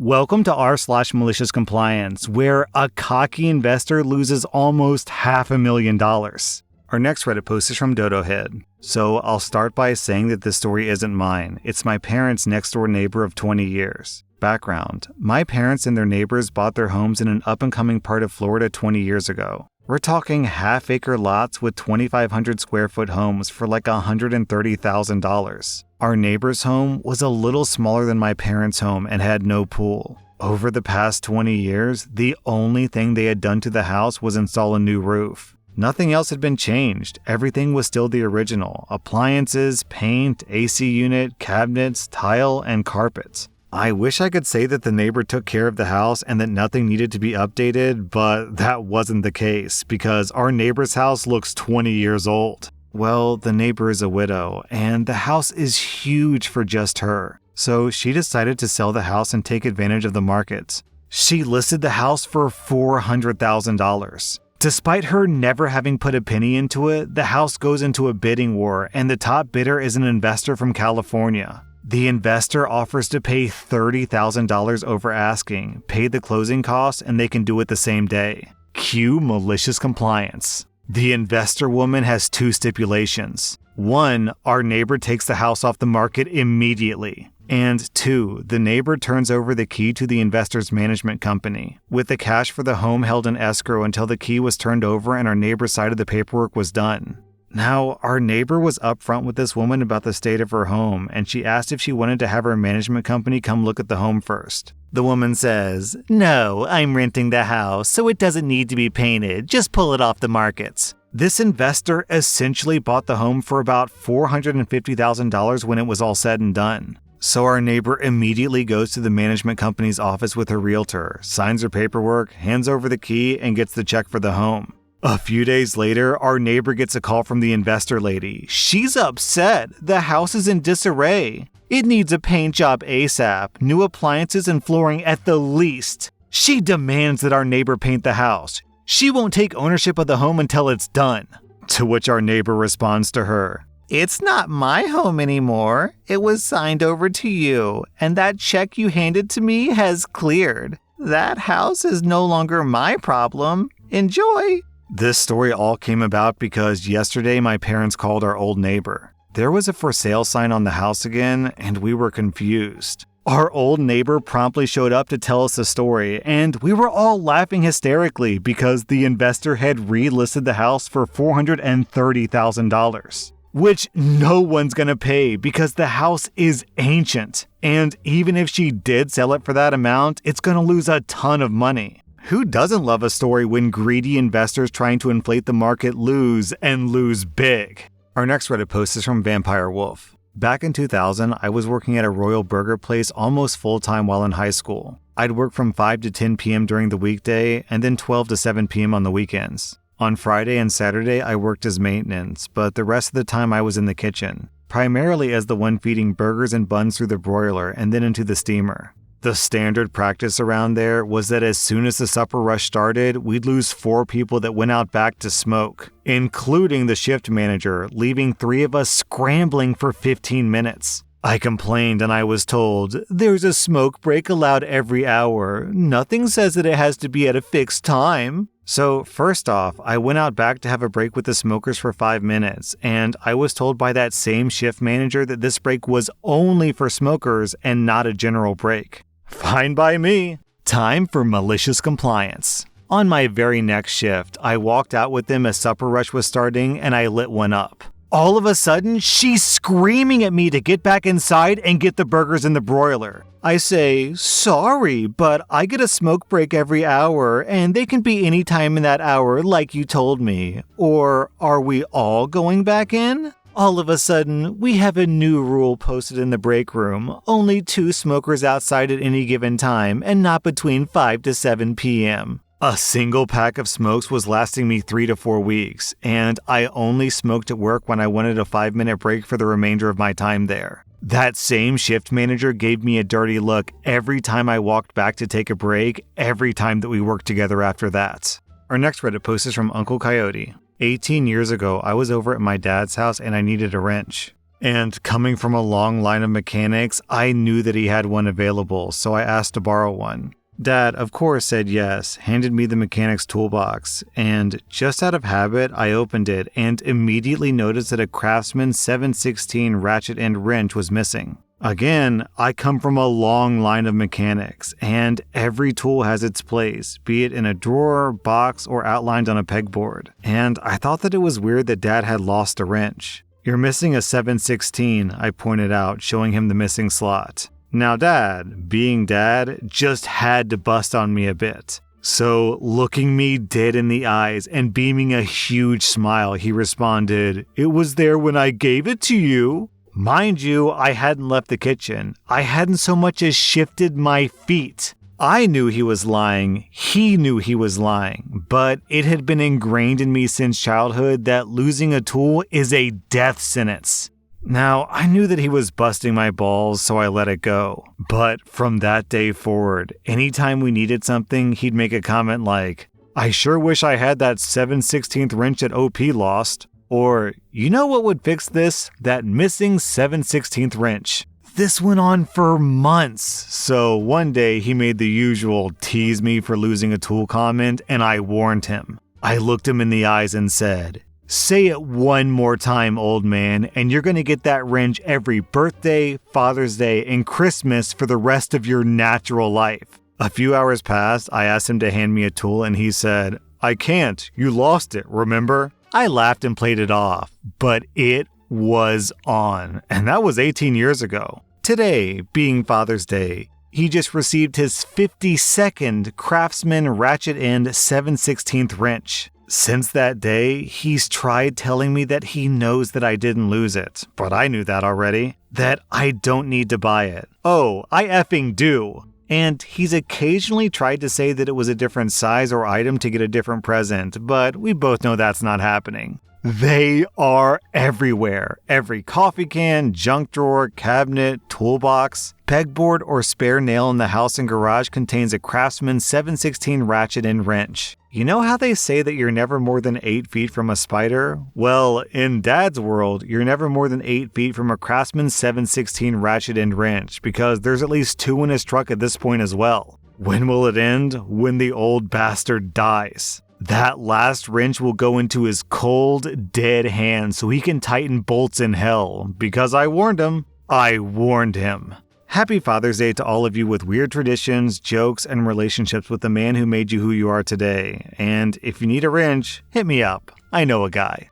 Welcome to rSlash Maliciouscompliance, where a cocky investor loses almost $500,000. Our next Reddit post is from DodoHead. So I'll start by saying that this story isn't mine. It's my parents' next door neighbor of 20 years. Background: my parents and their neighbors bought their homes in an up-and-coming part of Florida 20 years ago. We're talking half-acre lots with 2,500 square foot homes for like $130,000. Our neighbor's home was a little smaller than my parents' home and had no pool. Over the past 20 years, the only thing they had done to the house was install a new roof. Nothing else had been changed. Everything was still the original: appliances, paint, AC unit, cabinets, tile, and carpets. I wish I could say that the neighbor took care of the house and that nothing needed to be updated, but that wasn't the case because our neighbor's house looks 20 years old. Well, the neighbor is a widow, and the house is huge for just her. So she decided to sell the house and take advantage of the market. She listed the house for $400,000. Despite her never having put a penny into it, the house goes into a bidding war, and the top bidder is an investor from California. The investor offers to pay $30,000 over asking, pay the closing costs, and they can do it the same day. Cue malicious compliance. The investor woman has two stipulations. 1, our neighbor takes the house off the market immediately. And 2, the neighbor turns over the key to the investor's management company, with the cash for the home held in escrow until the key was turned over and our neighbor's side of the paperwork was done. Now, our neighbor was upfront with this woman about the state of her home, and she asked if she wanted to have her management company come look at the home first. The woman says, "No, I'm renting the house, so it doesn't need to be painted. Just pull it off the market." This investor essentially bought the home for about $450,000 when it was all said and done. So our neighbor immediately goes to the management company's office with her realtor, signs her paperwork, hands over the key, and gets the check for the home. A few days later, our neighbor gets a call from the investor lady. She's upset. The house is in disarray. It needs a paint job ASAP, new appliances and flooring at the least. She demands that our neighbor paint the house. She won't take ownership of the home until it's done. To which our neighbor responds to her, "It's not my home anymore. It was signed over to you, and that check you handed to me has cleared. That house is no longer my problem. Enjoy." This story all came about because yesterday my parents called our old neighbor. There was a for sale sign on the house again, and we were confused. Our old neighbor promptly showed up to tell us the story, and we were all laughing hysterically because the investor had relisted the house for $430,000. Which no one's gonna pay because the house is ancient. And even if she did sell it for that amount, it's gonna lose a ton of money. Who doesn't love a story when greedy investors trying to inflate the market lose and lose big? Our next Reddit post is from Vampire Wolf. Back in 2000, I was working at a Royal Burger place almost full-time while in high school. I'd work from 5 to 10 p.m. during the weekday and then 12 to 7 p.m. on the weekends. On Friday and Saturday, I worked as maintenance, but the rest of the time I was in the kitchen, primarily as the one feeding burgers and buns through the broiler and then into the steamer. The standard practice around there was that as soon as the supper rush started, we'd lose 4 people that went out back to smoke, including the shift manager, leaving 3 of us scrambling for 15 minutes. I complained and I was told, "There's a smoke break allowed every hour. Nothing says that it has to be at a fixed time." So first off, I went out back to have a break with the smokers for 5 minutes, and I was told by that same shift manager that this break was only for smokers and not a general break. Fine by me. Time for malicious compliance. On my very next shift, I walked out with them as supper rush was starting and I lit one up. All of a sudden, she's screaming at me to get back inside and get the burgers in the broiler. I say, "Sorry, but I get a smoke break every hour and they can be any time in that hour like you told me. Or are we all going back in?" All of a sudden, we have a new rule posted in the break room. Only 2 smokers outside at any given time and not between 5 to 7 p.m. A single pack of smokes was lasting me 3 to 4 weeks, and I only smoked at work when I wanted a 5-minute break for the remainder of my time there. That same shift manager gave me a dirty look every time I walked back to take a break, every time that we worked together after that. Our next Reddit post is from Uncle Coyote. 18 years ago, I was over at my dad's house and I needed a wrench. And coming from a long line of mechanics, I knew that he had one available, so I asked to borrow one. Dad, of course, said yes, handed me the mechanic's toolbox, and just out of habit, I opened it and immediately noticed that a Craftsman 7/16 ratchet end wrench was missing. Again, I come from a long line of mechanics, and every tool has its place, be it in a drawer, box, or outlined on a pegboard. And I thought that it was weird that Dad had lost a wrench. You're missing a 7/16, I pointed out, showing him the missing slot. Now Dad, being Dad, just had to bust on me a bit. So, looking me dead in the eyes and beaming a huge smile, he responded, "It was there when I gave it to you." Mind you, I hadn't left the kitchen. I hadn't so much as shifted my feet. I knew he was lying. He knew he was lying. But it had been ingrained in me since childhood that losing a tool is a death sentence. Now, I knew that he was busting my balls, so I let it go. But from that day forward, anytime we needed something, he'd make a comment like, "I sure wish I had that 7/16 wrench that OP lost." Or, "You know what would fix this? That missing 7/16 wrench." This went on for months. So one day he made the usual tease me for losing a tool comment, and I warned him. I looked him in the eyes and said, "Say it one more time, old man, and you're gonna get that wrench every birthday, Father's Day, and Christmas for the rest of your natural life." A few hours passed, I asked him to hand me a tool, and he said, "I can't, you lost it, remember?" I laughed and played it off, but it was on, and that was 18 years ago. Today, being Father's Day, he just received his 52nd Craftsman ratchet end 7/16 wrench. Since that day, he's tried telling me that he knows that I didn't lose it, but I knew that already, that I don't need to buy it. Oh, I effing do. And he's occasionally tried to say that it was a different size or item to get a different present, but we both know that's not happening. They are everywhere. Every coffee can, junk drawer, cabinet, toolbox, pegboard, or spare nail in the house and garage contains a Craftsman 7/16 ratchet and wrench. You know how they say that you're never more than 8 feet from a spider? Well, in Dad's world, you're never more than 8 feet from a Craftsman 7/16 ratchet and wrench, because there's at least 2 in his truck at this point as well. When will it end? When the old bastard dies. That last wrench will go into his cold, dead hand so he can tighten bolts in hell, because I warned him. I warned him. Happy Father's Day to all of you with weird traditions, jokes, and relationships with the man who made you who you are today. And if you need a wrench, hit me up. I know a guy.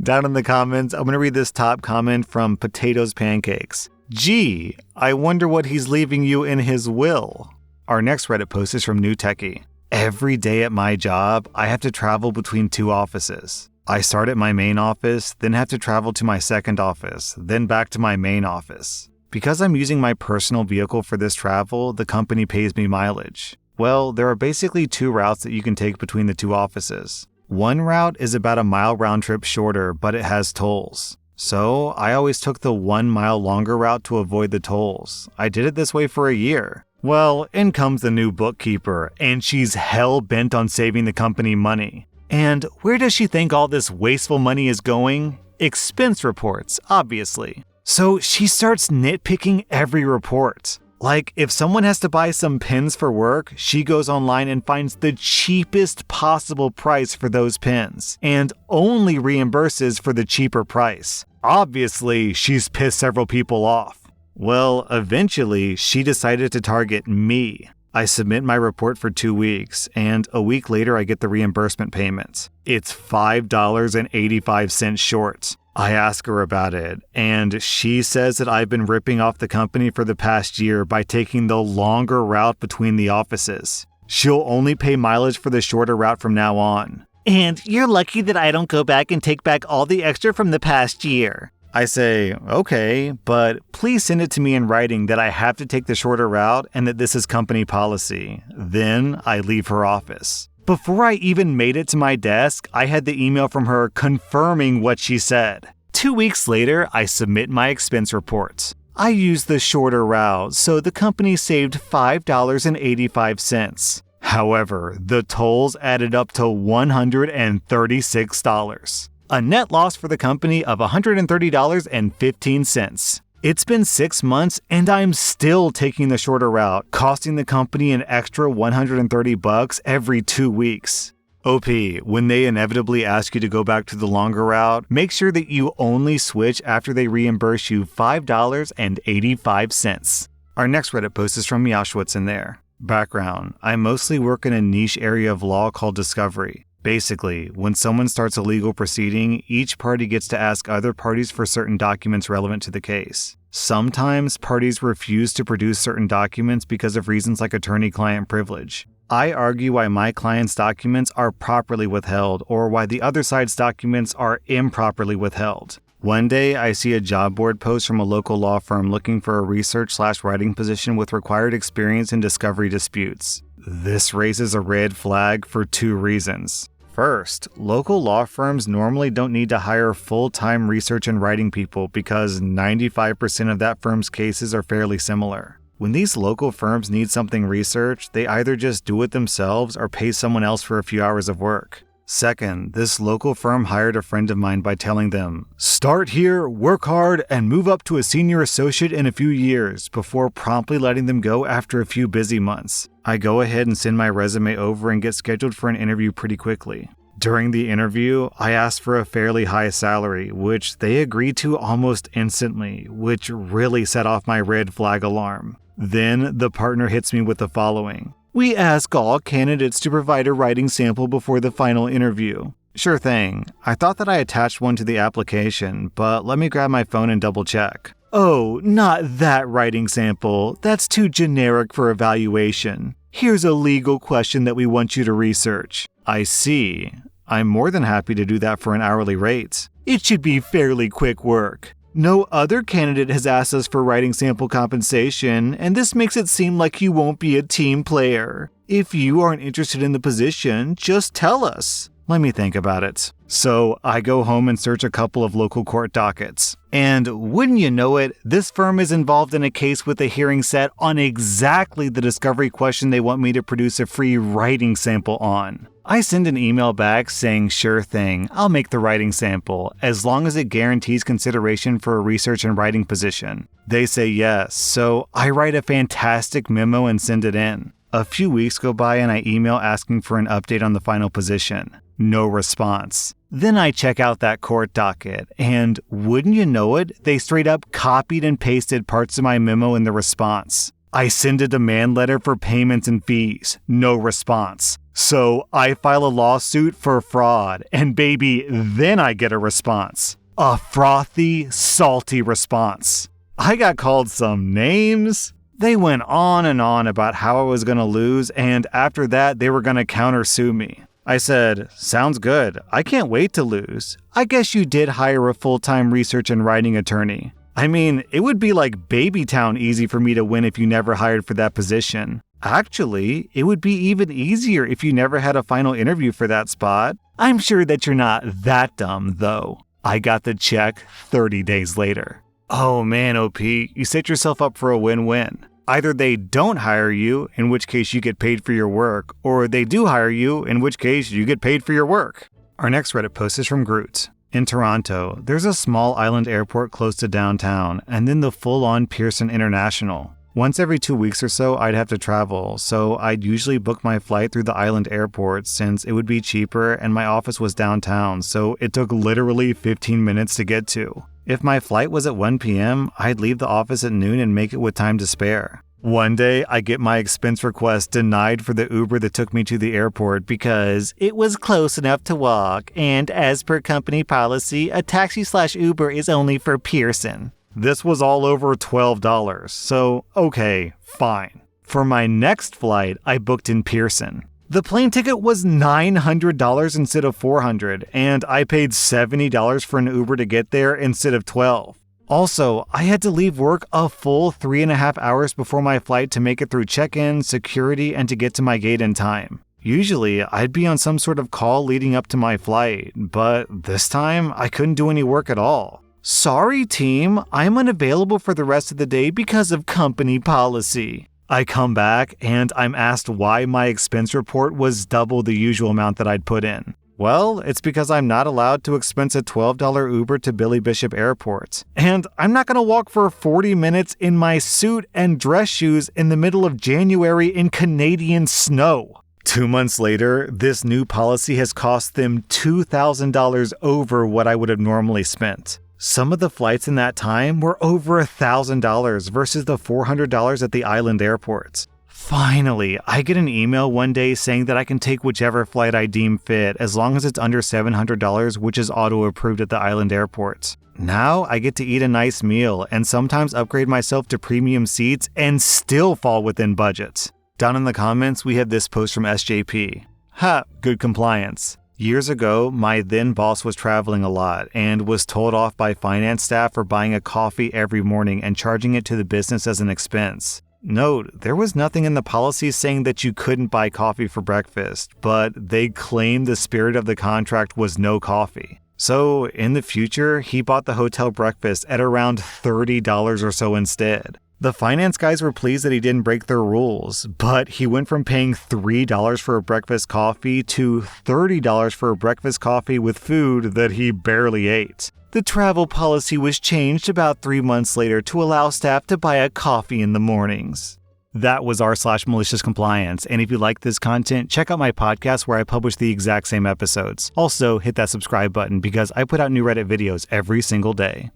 Down in the comments, I'm going to read this top comment from Potatoes Pancakes. Gee, I wonder what he's leaving you in his will. Our next Reddit post is from New Techie. Every day at my job, I have to travel between 2 offices. I start at my main office, then have to travel to my second office, then back to my main office. Because I'm using my personal vehicle for this travel, the company pays me mileage. Well, there are basically 2 routes that you can take between the 2 offices. One route is about a mile round trip shorter, but it has tolls. So I always took the 1 mile longer route to avoid the tolls. I did it this way for a year. Well, in comes the new bookkeeper, and she's hell-bent on saving the company money. And where does she think all this wasteful money is going? Expense reports, obviously. So she starts nitpicking every report. Like, if someone has to buy some pens for work, she goes online and finds the cheapest possible price for those pens, and only reimburses for the cheaper price. Obviously, she's pissed several people off. Well, eventually, she decided to target me. I submit my report for 2 weeks, and a week later I get the reimbursement payment. It's $5.85 short. I ask her about it, and she says that I've been ripping off the company for the past year by taking the longer route between the offices. She'll only pay mileage for the shorter route from now on. And you're lucky that I don't go back and take back all the extra from the past year. I say, okay, but please send it to me in writing that I have to take the shorter route and that this is company policy. Then I leave her office. Before I even made it to my desk, I had the email from her confirming what she said. 2 weeks later, I submit my expense report. I used the shorter route, so the company saved $5.85. However, the tolls added up to $136. a net loss for the company of $130.15. It's been 6 months and I'm still taking the shorter route, costing the company an extra $130 every 2 weeks. OP, when they inevitably ask you to go back to the longer route, make sure that you only switch after they reimburse you $5.85. Our next Reddit post is from Meowschwitz in there. Background: I mostly work in a niche area of law called discovery. Basically, when someone starts a legal proceeding, each party gets to ask other parties for certain documents relevant to the case. Sometimes parties refuse to produce certain documents because of reasons like attorney-client privilege. I argue why my client's documents are properly withheld or why the other side's documents are improperly withheld. One day, I see a job board post from a local law firm looking for a research/writing position with required experience in discovery disputes. This raises a red flag for 2 reasons. First, local law firms normally don't need to hire full-time research and writing people because 95% of that firm's cases are fairly similar. When these local firms need something researched, they either just do it themselves or pay someone else for a few hours of work. Second, this local firm hired a friend of mine by telling them, "Start here, work hard, and move up to a senior associate in a few years," before promptly letting them go after a few busy months. I go ahead and send my resume over and get scheduled for an interview pretty quickly. During the interview, I asked for a fairly high salary, which they agreed to almost instantly, which really set off my red flag alarm. Then the partner hits me with the following: "We ask all candidates to provide a writing sample before the final interview." Sure thing. I thought that I attached one to the application, but let me grab my phone and double check. Oh, not that writing sample. That's too generic for evaluation. Here's a legal question that we want you to research. I see. I'm more than happy to do that for an hourly rate. It should be fairly quick work. No other candidate has asked us for writing sample compensation, and this makes it seem like you won't be a team player. If you aren't interested in the position, just tell us. Let me think about it. So I go home and search a couple of local court dockets. And wouldn't you know it, this firm is involved in a case with a hearing set on exactly the discovery question they want me to produce a free writing sample on. I send an email back saying, sure thing, I'll make the writing sample, as long as it guarantees consideration for a research and writing position. They say yes, so I write a fantastic memo and send it in. A few weeks go by and I email asking for an update on the final position. No response. Then I check out that court docket, and wouldn't you know it, they straight up copied and pasted parts of my memo in the response. I send a demand letter for payments and fees. No response. So I file a lawsuit for fraud, and baby, then I get a response. A frothy, salty response. I got called some names. They went on and on about how I was going to lose, and after that, they were going to countersue me. I said, sounds good. I can't wait to lose. I guess you did hire a full-time research and writing attorney. I mean, it would be like Babytown easy for me to win if you never hired for that position. Actually, it would be even easier if you never had a final interview for that spot. I'm sure that you're not that dumb, though. I got the check 30 days later. Oh man, OP, you set yourself up for a win-win. Either they don't hire you, in which case you get paid for your work, or they do hire you, in which case you get paid for your work. Our next Reddit post is from Groot. In Toronto, there's a small island airport close to downtown, and then the full-on Pearson International. Once every 2 weeks or so, I'd have to travel, so I'd usually book my flight through the island airport since it would be cheaper and my office was downtown, so it took literally 15 minutes to get to. If my flight was at 1 p.m., I'd leave the office at noon and make it with time to spare. One day, I get my expense request denied for the Uber that took me to the airport because it was close enough to walk, and as per company policy, a taxi/Uber is only for Pearson. This was all over $12, so okay, fine. For my next flight, I booked in Pearson. The plane ticket was $900 instead of $400, and I paid $70 for an Uber to get there instead of $12. Also, I had to leave work a full 3.5 hours before my flight to make it through check-in, security, and to get to my gate in time. Usually, I'd be on some sort of call leading up to my flight, but this time, I couldn't do any work at all. Sorry, team, I'm unavailable for the rest of the day because of company policy. I come back and I'm asked why my expense report was double the usual amount that I'd put in. Well, it's because I'm not allowed to expense a $12 Uber to Billy Bishop Airport. And I'm not going to walk for 40 minutes in my suit and dress shoes in the middle of January in Canadian snow. 2 months later, this new policy has cost them $2,000 over what I would have normally spent. Some of the flights in that time were over $1,000 versus the $400 at the island airports. Finally, I get an email one day saying that I can take whichever flight I deem fit as long as it's under $700, which is auto-approved at the island airports. Now I get to eat a nice meal and sometimes upgrade myself to premium seats and still fall within budget. Down in the comments, we have this post from SJP. Ha, good compliance. Years ago, my then boss was traveling a lot and was told off by finance staff for buying a coffee every morning and charging it to the business as an expense. Note, there was nothing in the policy saying that you couldn't buy coffee for breakfast, but they claimed the spirit of the contract was no coffee. So, in the future, he bought the hotel breakfast at around $30 or so instead. The finance guys were pleased that he didn't break their rules, but he went from paying $3 for a breakfast coffee to $30 for a breakfast coffee with food that he barely ate. The travel policy was changed about 3 months later to allow staff to buy a coffee in the mornings. That was r/maliciouscompliance, and if you like this content, check out my podcast where I publish the exact same episodes. Also, hit that subscribe button because I put out new Reddit videos every single day.